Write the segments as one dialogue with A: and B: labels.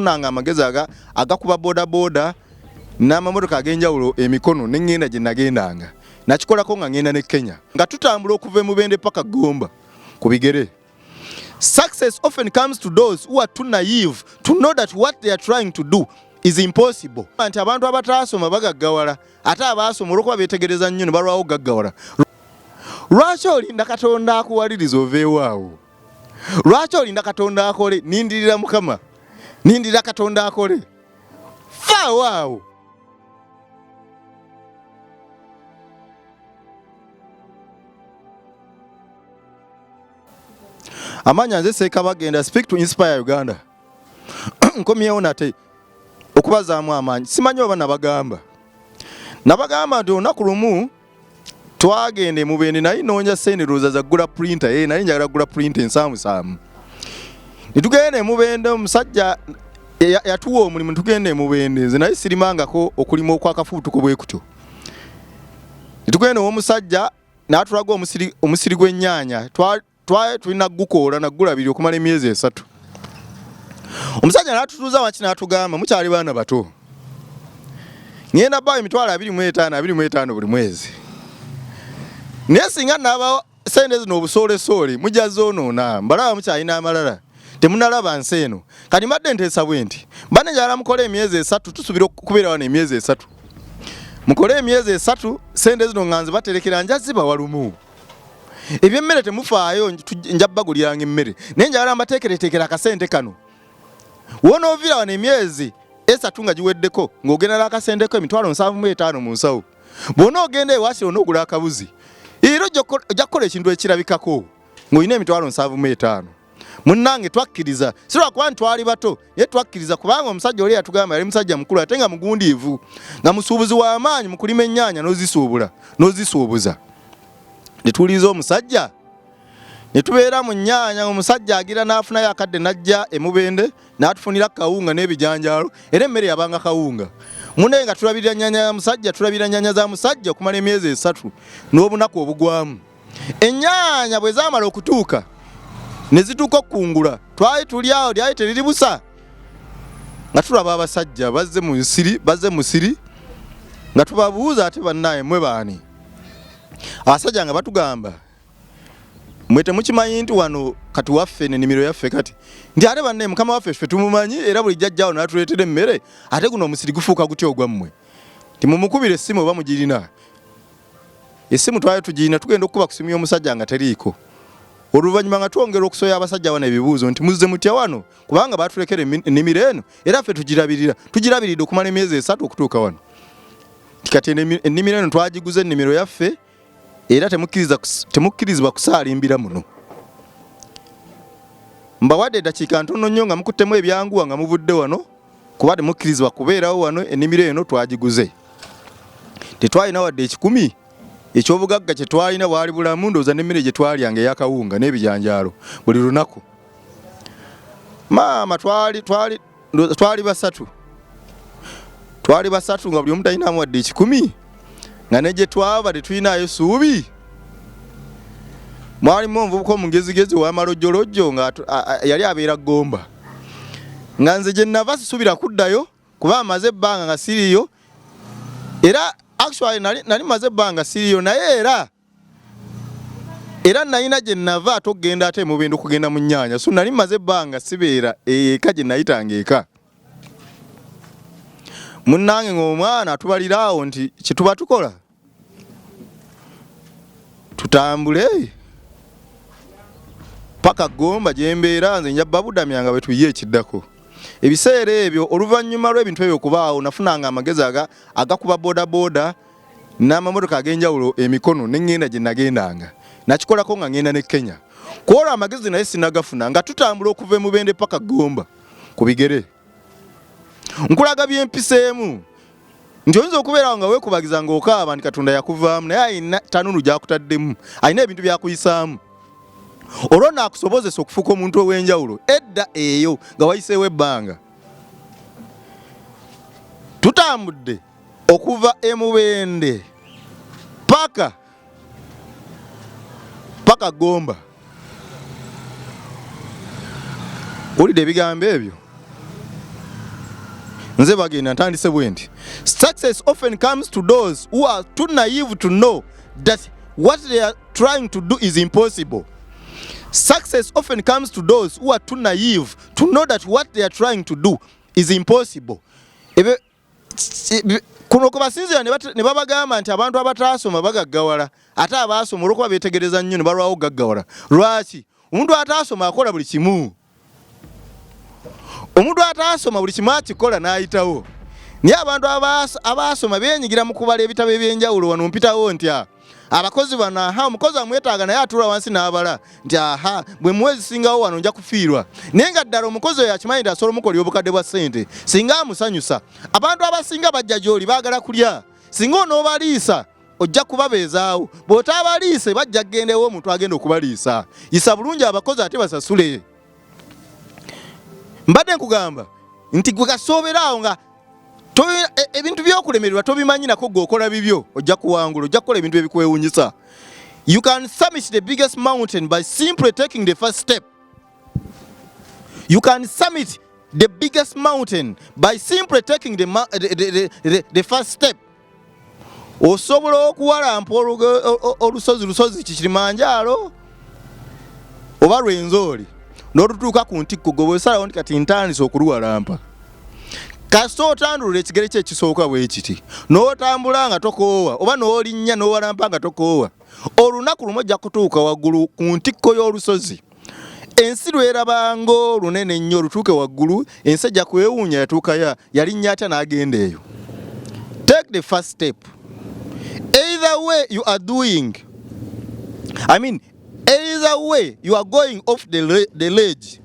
A: nafunanga amagezi agakuba boda n'amamotoka ag'enjawulo emikono ne ngenda gye nagendanga nakikolako nga ngenda ne Kenya nga tutambula okuva mu Bende paka Gomba ku bigere. Success often comes to those who are too naive to know that what they are trying to do is impossible. Nti abantu abataasoma bagaggawala ate abaasoma olwokuba beetegereza nnyo ne balwawo gaggawala. Lwaki olinda Katonda akuwaliriza oveewaawo? Lwaki olinda Katonda akole? Nindirira Mukama, nindirira Katonda akole. Faawaawo. Amanya nze Sekka Bagenda, speak to inspire Uganda. Nkomyewo nate okubazaamu amaanyi. Simanyi oba nabagamba nti olunaku lumu twagende mu Bende naye noonya ssente ndowooza za ggula printer, naye njagala ggula printer ensaamusaamu. Ne tugende mu Bende, omusajja yatuwa omulimu, tugende mu Bende, nze naye sirimangako okulima okwakafuutuko bwe kutyo. Ne tugenda ow'omusajja n'atulaga omusiri gw'ennyaanya, tulina gukoola naggula 2 okumala emyezi 3. Omusajja n'atutuuza wansi n'atugamba mukyali baana bato, ngenda bawo emitwalo 25 buli mwezi, naye singa naba sente zino obusoole mujja zoonoona, mbalaba mukyalina amalala temunalaba nsi eno. Kati mbadde nteesa bwe nti mbadde njagala mukole emyezi 3, tusuubira okubeera wano emyezi 3, mukole emyezi 3, sente zino nga nzibaterekera nja zibawa lumu. Ebyemmere temufaayo, nja bbaguliranga emmere, naye njagala mbateekereteekera akasente kano. Woonoovira wano emyezi 3 nga giweddeko ng'ogenda n'akasenteko emitwalo 75 mu nsawo. Bw'ona ogenda ewaakiri onoogula akabuzi, era ojja kukola ekintu ekirabikako ng'olina emitwalo 75. Munnange twakkiriza, si lwakuba nti twali bato, naye twakkiriza kubanga omusajja oli yatugamba yali musajja mukulu ate nga mugundiivu, nga musuubuzi w'amaanyi mu kulima ennyaanya n'ozisuubuza. Ne tuwuliriza omusajja, ne tubeera mu nnyaanya, omusajja agira n'afunayo akadde n'ajja mu Bende n'atufunira kawunga n'ebijanjaalo, era emmere yabanga kawunga. Munne nga tulabirira nnyaanya za musajja okumala emyezi 3 n'obunaku obugwamu. Ennyaanya bwe zaamala okutuuka ne zituuka okukungula, twali tuli awo lyali teriri busa nga tulaba abasajja bazze mu musiri nga tubabuuza ate bannaye mmwe baani? Abasajja nga batugamba mwe temukimanyi nti wano kati waffe n'ennimiro yaffe kati nti ate bannaye mukama waffe ffe tumumanyi era buli jjajjaawo n'atuleetera emmere, ate guno omusiri gufuuka gutya ogwammwe? Timumukubira essimu oba mugirina? Essimu twali tugirina, tugenda okukuba ku ssimu y'omusajja nga teriiko. Oluvannyuma nga twongera okusoya abasajja wano ebibuuzo nti muzze mutya wano, kubanga baatulekera ennimiro eno era ffe tugirabiridde okumala emyezi 3 okutuuka wano. Kati ennimiro eno twagiguze ennimiro yaffe era temukkirizibwa kusaalimbira muno. Mbawadde eddakiika ntono nnyo nga mukuttemu ebyanguwa nga muvudde wano, kuba temukkirizibwa kubeerawo wano. Ennimiro eno twagiguze, tetwalina wadde 10 eky'obugagga kye twalina bwali bulamu, ndowooza n'emmere gye twalyanga ey'akawunga n'ebijanjaalo buli lunaku. Maama twali basatu nga buli omu talinamu wadde 10, nga ne gye twava tetulinayo ssuubi. Mwalimu omuvubuka omugezigezi w'amalojjolojjo nga yali abeera Gomba, nga nze gye nava sisuubira kuddayo kuba amaze ebbanga nga siriyo, era actually nali maze ebbanga siriyo, naye era nalina gye nava ate okugenda ate mu Bende okugenda mu nnyaanya, so nali maze ebbanga sibeera eka gye nayitanga eka. Munnange ng'omwana atubalira awo nti kye tuba tukola tutambule paka Gomba gye mbeera, nze njabba budamyanga bwe tuyiye ekiddako. Ebiseera ebyo oluvannyuma lw'ebintu ebyo okubaawo, nafunanga amagezi agakuba boda n'amamotoka ag'enjawulo emikono ne ngenda gye nagendanga, nakikolako nga ngenda ne Kenya. Kwolwo amagezi naye sinagafuna nga tutambula okuva mu Bende paka Gomba ku bigere. Nkulaga byempiseemu nti oyinza okubeerawo nga weekubagiza ng'okaaba nti Katonda yakuvaamu, naye alina tanunu gy'akutaddemu, alina ebintu by'akuyisaamu. Olwo naakusobozesa okufuuka omuntu ow'enjawulo edda eyo nga wayiseewo ebbanga. Tutambudde okuva mu Bende paka Gomba. Olidde ebigambo ebyo? nze bagenda ntandise bwe nti success often comes to those who are too naive to know that what they are trying to do is impossible. Success often comes to those who are too naive to know that what they are trying to do is impossible. Kuno kubasinzira ne babagamba nti abantu abataasoma bagaggawala ate abaasoma olwokuba beetegereza nnyo ne balwawo gaggawala. Lwaki? Omuntu ataasoma akola buli kimu. Omuntu ataasoma buli kimu akikola n'ayitawo. Naye abantu abaasoma beenyigira mu kubala ebitabo ebyenjawulo wano mpitawo nti abakozi bano omukozi amwetaaga naye atula wansi n'abala nti bwe mwezi singawo wano nja kufiirwa. Naye nga ddala omukozi oyo akimanyi nti asobola omukolera obukadde bwa ssente singa amusanyusa. Abantu abasinga bajja gy'oli baagala kulya. Singa onoobaliisa ojja kubabeezaawo. Bw'otaabaliise bajja kgendewo omuntu agenda okubaliisa. Yisa bulungi abakozi ate basasule. Mbadde nkugamba nti gwe gasooberawo nga ebintu by'okulemererwa tobimanyi nako gw'okola bibyo ojja kuwangula, ojja kukola ebintu ebikwewuunyisa. You can summit the biggest mountain by simply taking the first step. You can summit the biggest mountain by simply taking the first step. Osobola okuwalampa olusozi Kilimanjaro oba Rwenzori n'olutuuka ku ntikko gwe bw'osalawo nti kati ntandise okuluwalampa. Kasita otandulula ekigere kye ekisooka bwe kiti n'otambula nga tokoowa oba n'olinnya n'owalampa nga tokoowa, olunaku lumu ojja kutuuka waggulu ku ntikko y'olusozi. Ensi lwerabanga olunene nnyo olutuuke waggulu, ensi ejja kwewuunya yatuuka yalinnya atya n'agenda eyo. Take the first step. Either way you are going off the ledge.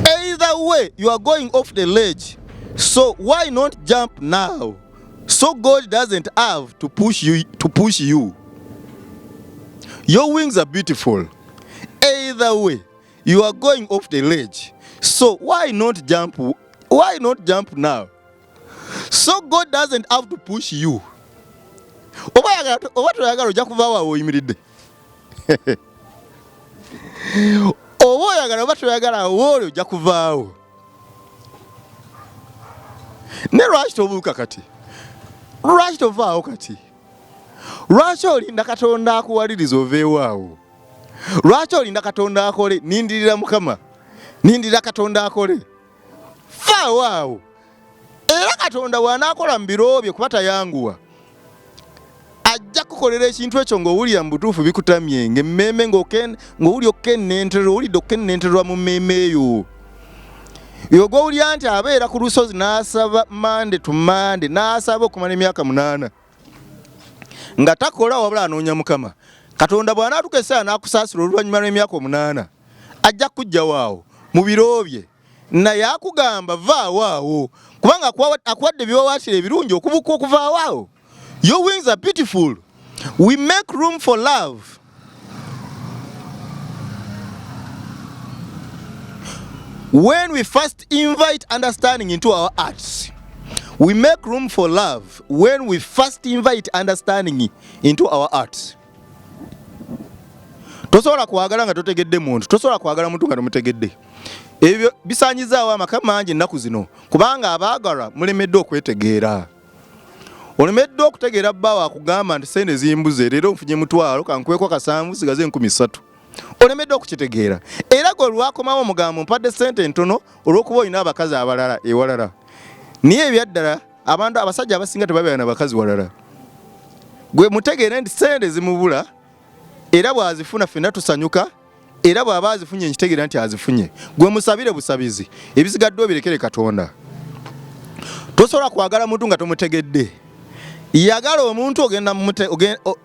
A: Either way you are going off the ledge. So why not jump now? So God doesn't have to push you. Your wings are beautiful. Either way you are going off the ledge. So why not jump now? So God doesn't have to push you. Oba toyagala ojja kuvaawo awo oyimiridde. Oba oyagala oba toyagala awo oli ojja kuvaawo. Ne lwaki tobuuka kati? Lwaki tovaawo kati? Lwaki olinda Katonda akuwaliriza oveewo awo? Lwaki olinda Katonda akole? Nindirira Mukama. Nindirira Katonda akole. Vaawo awo. Era Katonda bw'anaakola mu biro bye kuba tayanguwa, ajja kukolera ekintu ekyo ng'owulira mu butuufu bikutamye ng'emmeeme ng'owulira okukennentererwa, owulidde okukennentererwa mu mmeeme eyo. Yo gw'owulira nti abeera ku lusozi n'asaba Mande to Mande, n'asaba okumala emyaka 8 nga takola wabula anoonya Mukama. Katonda bw'anaatuka essaawa n'akusaasira oluvannyuma lw'emyaka 8 ajja kujjawo awo mu biro bye, naye akugamba vaawo awo kubanga akuwadde ebiwawaatiro ebirungi okubuuka okuvaawo awo. Your wings are beautiful. We make room for love. When we first invite understanding into our hearts. We make room for love when we first invite understanding into our hearts. Tosobola kwagala nga totegedde muntu, tosobola kwagala muntu nga tomutegedde. Ebyo bisaanyizaawo amaka mangi ennaku zino kubanga abaagalwa mulemedde okwetegeera. Olemedde okutegeera bbaawo akugamba nti sente zimbuze leero nfunye mutwalo kankweko kasanvu sigaze 3,000. Olemedde okukitegeera. Era gwe lwakomawo omugambo mpadde sente ntono olw'okuba olina abakazi abalala ewalala. Niye ebyaddala abantu abasajja abasinga tebabeera na bakazi walala. Gwe mutegeere nti sente zimubula era bw'azifuna ffenna tusanyuka, era bw'aba azifunye nkitegeera nti azifunye. Gwe musabire busabizi, ebisigaddwa birekere Katonda. Tosobola kwagala muntu nga tomutegedde. Yagala omuntu ogenda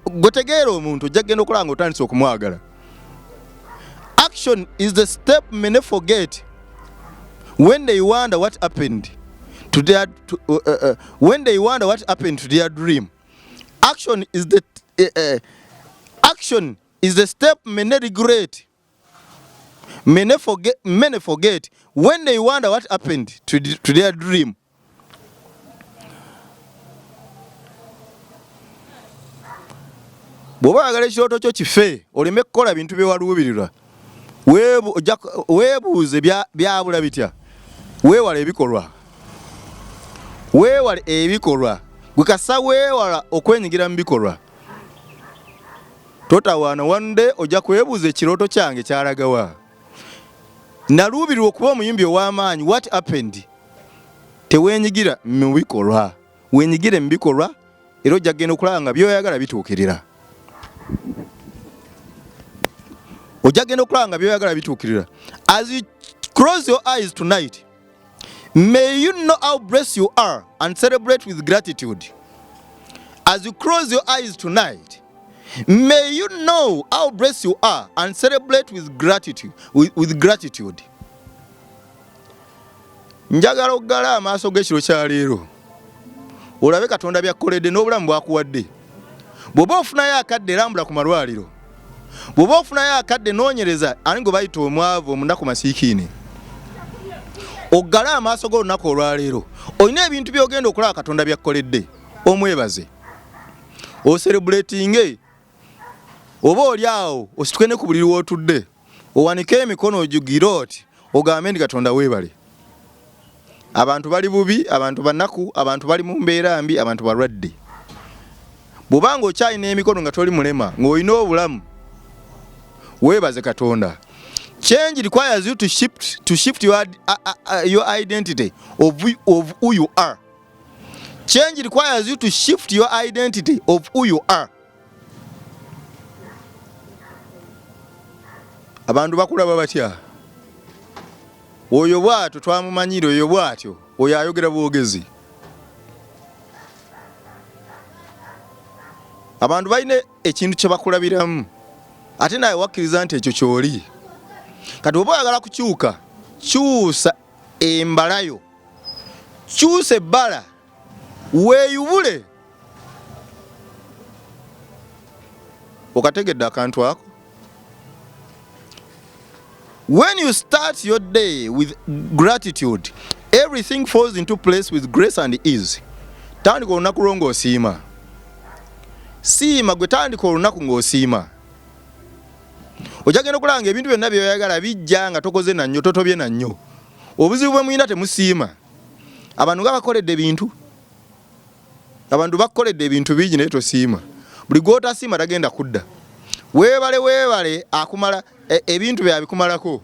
A: gotegeera omuntu ojja kugenda okulanga otandise okumwagala. Action is the step many forget when they wonder what happened to their dream. Action is the step many regret. Many forget when they wonder what happened to their dream. Bw'oba oyagala ekirooto kyo kife oleme kukola bintu bye waluubirirwa, weebuuze byabula bitya. weewala ebikolwa. Weewale ebikolwa. Gwe kasa weewala okwenyigira mu bikolwa. Totawaana one day ojja kwebuuza ekirooto kyange kyalagawa. Naluubirwa okuba omuyimbi ow'amaanyi. What happened? Teweenyigira mu bikolwa. Weenyigire mu bikolwa era ojja kugenda okulaba nga by'oyagala bituukirira. Ojja kugenda okulaba nga by'oyagala bituukirira. As you close your eyes tonight, may you know how blessed you are and celebrate with gratitude. As you close your eyes tonight, may you know how blessed you are and celebrate with gratitude. With gratitude. Njagala oggala amaaso g'ekiro kya leero. Olabe Katonda by'akoledde n'obulamu bw'akuwadde. Bw'oba ofunayo akadde erambula ku malwaliro. Bw'oba ofunayo akadde noonyereza ani gwe bayita omwavu omunaku masiikiini. Oggala amaaso g'olunaku olwaleero. Olina ebintu by'ogenda okulaba Katonda by'akoledde. Omwebaze. Ocelebratinge. Oba oli awo osituke ne ku buliri w'otudde. Owanike emikono ogigire oti ogambe ndi Katonda weebale. Abantu bali bubi, abantu banaku, abantu bali mu mbeera mbi, abantu balwadde. Bw'obanga okyalina emikono nga toli mulema, ng'olina obulamu, weebaze Katonda. Change requires you to shift your identity of who you are. Change requires you to shift your identity of who you are. Abantu bakulaba batya? Oyo bw'atyo twamumanyire, oyo bw'atyo, oyo ayogera bwogezi. Abantu balina ekintu kye bakulabiramu, ate naye wakkiriza nti ekyo ky'oli. Kati oba oyagala kukyuka, kyusa embalayo, kyusa ebbala, weeyubule. Okategedde akantu ako? When you start your day with gratitude, everything falls into place with grace and ease. Tandika olunaku lwo ng'osiima. Siima gwe tandika olunaku ng'osiima. Ojja genda okulaba nga ebintu byonna by'oyagala bijja nga tokoze na nnyo, totobye na nnyo. Obuzibu bwe muyina temusiima. Abantu nga bakoledde ebintu. Abantu bakoledde ebintu bingi naye tosiima. Buli gw'otasiima tagenda kudda. Weebale akumala ebintu byabikumalako.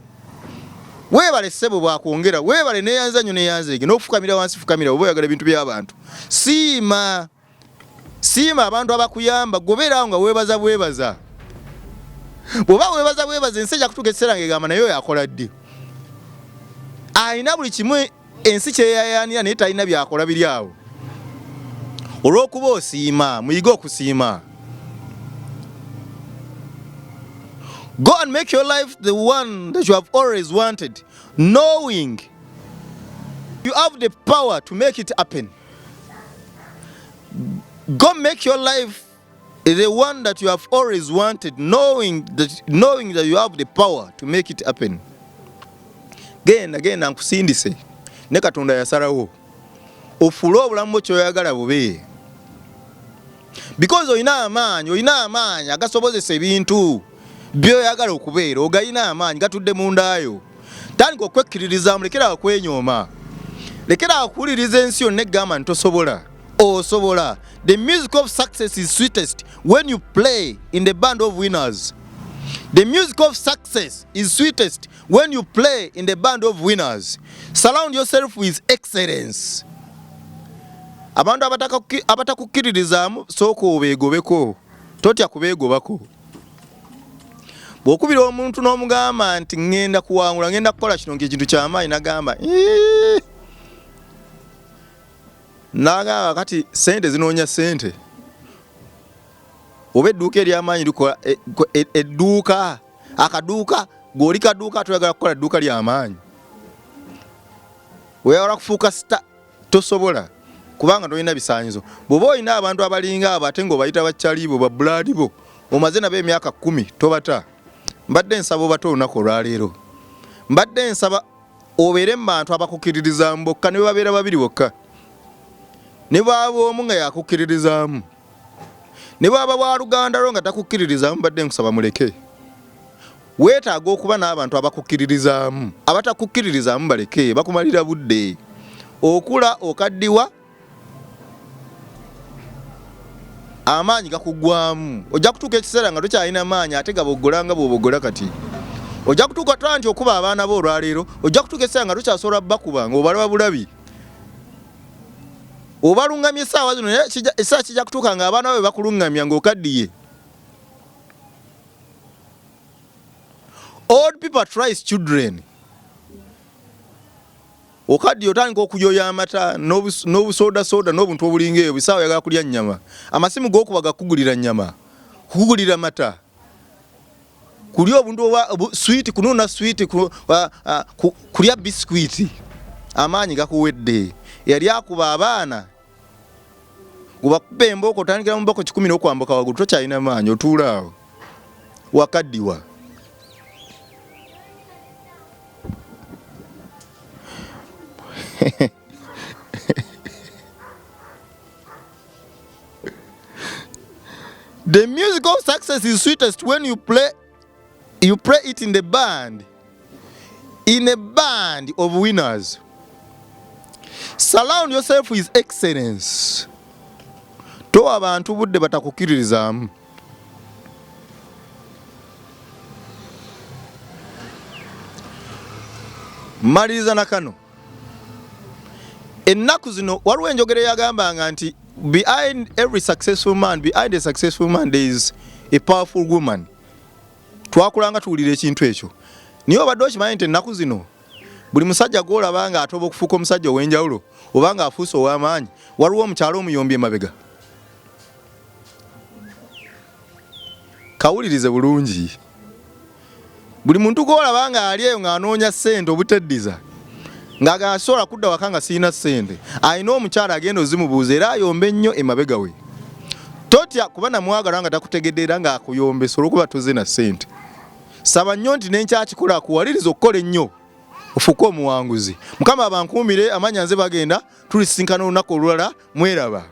A: Weebale ssebo bwakwongera. Weebale neyanza nnyo neyanzeege n'okufukamira wansi fukamira oba oyagala ebintu by'abantu. Siima abantu abakuyamba, gobeerawo nga weebaza bwebaza. Bw'oba weebaza bwebaza ensi ejja kutuuka ekiseera ng'egamba naye oyo akola ddi. Alina buli kimu ensi kyeyayaanira naye talina byakola biri awo. Olw'okuba osiima, muyige okusiima. Go and make your life the one that you have always wanted, knowing you have the power to make it happen. Go make your life the one that you have always wanted, knowing that you have the power to make it happen. Genda nkusindise ne Katonda yasalawo ofuule obulamu kyoyagala bube. Because olina amaanyi agasobozesa ebintu by'oyagala okubeera, ogayina amaanyi gatudde mundaayo. Tandika okwekkiririzamu, lekera okwenyooma. Lekera okuwuliriza ensi yonna egamba nti tosobola. Osobola. The music of success is sweetest when you play in the band of winners. The music of success is sweetest when you play in the band of winners. Surround yourself with excellence. Abantu abatakukkiririzaamu sooka obeegobeko. Totya kubeegobako. Bw'okubira omuntu n'omugamba nti ngenda kuwangula, ngenda kukola kino ng'ekintu ky'amaanyi, nagamba nagamba kati sente zinoonya sente. Oba edduuka ery'amaanyi likola edduuka, akaduuka, g'oli kaduuka toyagala kukola edduuka ly'amaanyi. Oyagala kufuuka sita, tosobola kubanga tolina bisaanyizo. Bw'oba olina abantu abalinga abo ate ng'obayita bakyalibo babulaadibo, omaze nabo emyaka 10 tobata. Mbadde nsaba obato olunaku olwaleero. Mbadde nsaba obeere mu bantu abakukkiririzaamu bokka, ne babeera babiri bokka. Ne bwaba omu nga yakukkiririzaamu. Ne bwaba bwa luganda lwo nga takukkiririzaamu, mbadde nkusaba muleke. weetaaga okuba n'abantu abakukkiririzaamu. Abatakukkiririzaamu baleke, bakumalira budde. Okula okaddiwa, amaanyi gakuggwamu. Ojja kutuuka ekiseera nga tokyalina maanyi ate gaboggola nga bw'oboggola kati. Ojja kutuuka tola nti okuba abaana bo olwaleero, ojja kutuuka ekiseera nga tokyasobola bakuba ng'obalaba bulabi. Obalungamya essaawa zino, essaawa kijja kutuuka nga abaana bo bakulungamya ng'okaddiye. Old people tries children. Okaddiye otandika okuyoya amata n'obusoda n'obuntu obulinga ebyo, bisaawa yagala kulya nnyama. Amasimu g'okuba gakugulira nnyama, kukugulira mata. Kulya obuntu sweet, kununa sweet, kulya biscuit. Amaanyi gakuwedde. Yali akuba abaana. Obakuba embooko otandikira mu mbooko 10 n'okwambuka waggulu, tokyalina maanyi, otuula awo. Wakaddiwa. The music of success is sweetest when you play it in the band. In a band of winners. Surround yourself with excellence. Towa abantu budde batakukkiririzaamu. Maliriza na kano. Ennaku zino waliwo enjogera yagambanga nti behind every successful man, behind a successful man there is a powerful woman. Twakulanga tuwulira ekintu ekyo. Niye obadde okimanyi nti ennaku zino buli musajja gw'olaba nga atoba okufuuka omusajja ow'enjawulo oba nga afuuse ow'amaanyi, waliwo omukyalo omuyombi emabega. Kawulirize bulungi. Buli muntu gw'olaba nga ali eyo ng'anoonya ssente obuteddiza, ng'agasobola kudda waka nga sirina ssente, alina omukyala agenda ozimubuuza era ayombe ennyo emabega we. Totya kuba namwagala nga takutegedde era ng'akuyombe olw'okuba toze na ssente. Saba nnyo nti n'enkyakikola akuwaliriza okukola ennyo ofuuke omuwanguzi. Mukama abankuumire, amanya nze Bagenda, tulisinkana olunaku olulala, mweraba.